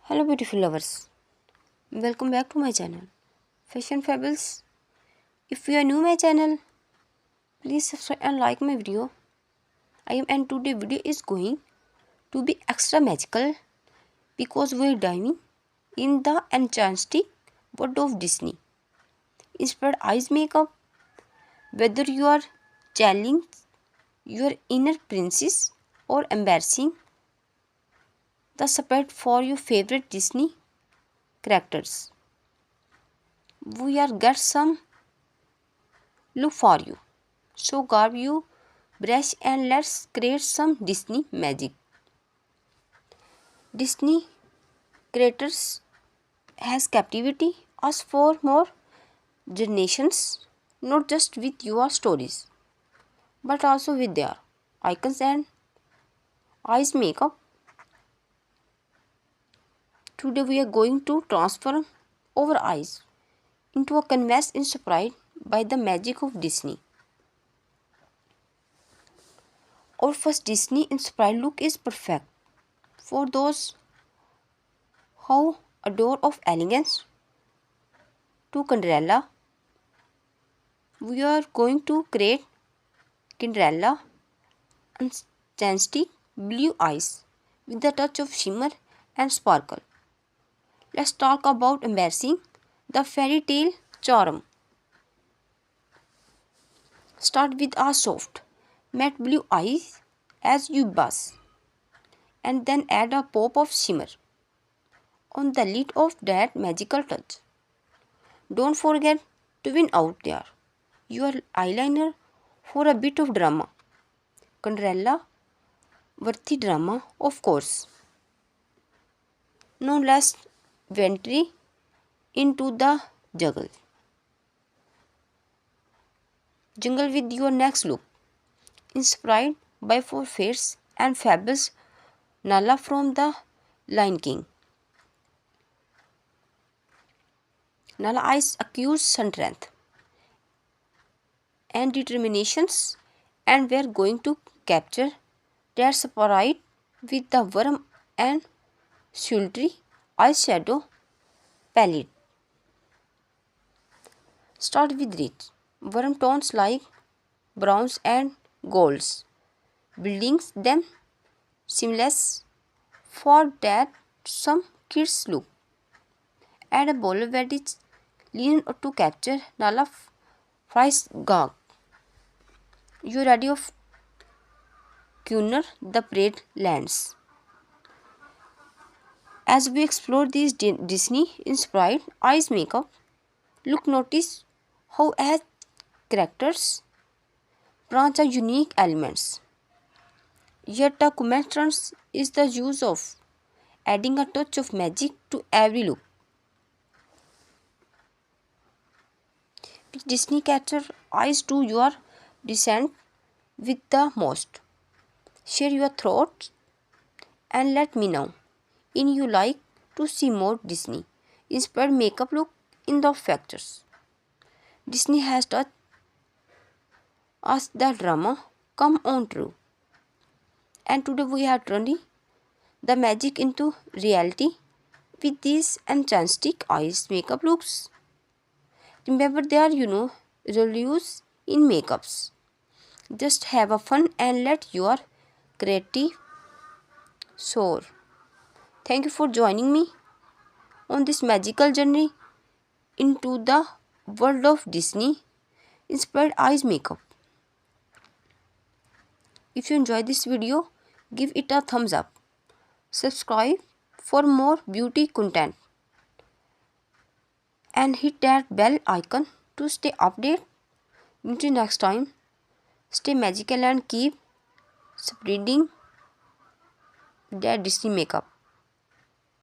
Hello beautiful lovers, welcome back to my channel Fashion Fables. If you are new my channel, please subscribe and like my video. And today video is going to be extra magical because we are diving in the enchanting world of Disney. Inspired eyes makeup, whether you are channeling your inner princess or embarrassing the spirit for your favorite Disney characters. We are get some look for you. So grab you brush and let's create some Disney magic. Disney creators has captivity us for more generations, not just with your stories, but also with their icons and eyes makeup. Today we are going to transform our eyes into a canvas inspired by the magic of Disney. Our first Disney inspired look is perfect for those who adore of elegance. To Cinderella, we are going to create Cinderella enchanting blue eyes with a touch of shimmer and sparkle. Let's talk about embracing the fairy tale charm. Start with a soft matte blue eyes as you buzz, and then add a pop of shimmer on the lid of that magical touch. Don't forget to win out there your eyeliner for a bit of drama. Cinderella worthy drama, of course. Now let's venture into the jungle with your next look. Inspired by Four Fairs and Fables Nala from the Lion King. Nala eyes accused strength and determinations, and we are going to capture that spirit with the warm and sultry eyeshadow palette. Start with rich, warm tones like browns and golds, building them seamless for that some kids look. Add a ball of reddish linen to capture Nala Fry's gag. You ready of Cunner the Parade lands. As we explore these Disney-inspired eyes makeup, look notice how as characters branch are unique elements. Yet the common is the use of adding a touch of magic to every look. Which Disney character eyes do your descent with the most? Share your thoughts and let me know. In you like to see more Disney inspired makeup look in the factors. Disney has taught us the drama come on true. And today we are turning the magic into reality with these enchanting eyes makeup looks. Remember there are rules in makeups. Just have a fun and let your creative soar. Thank you for joining me on this magical journey into the world of Disney inspired eyes makeup. If you enjoyed this video, give it a thumbs up. Subscribe for more beauty content and hit that bell icon to stay updated. Until next time, stay magical and keep spreading that Disney makeup.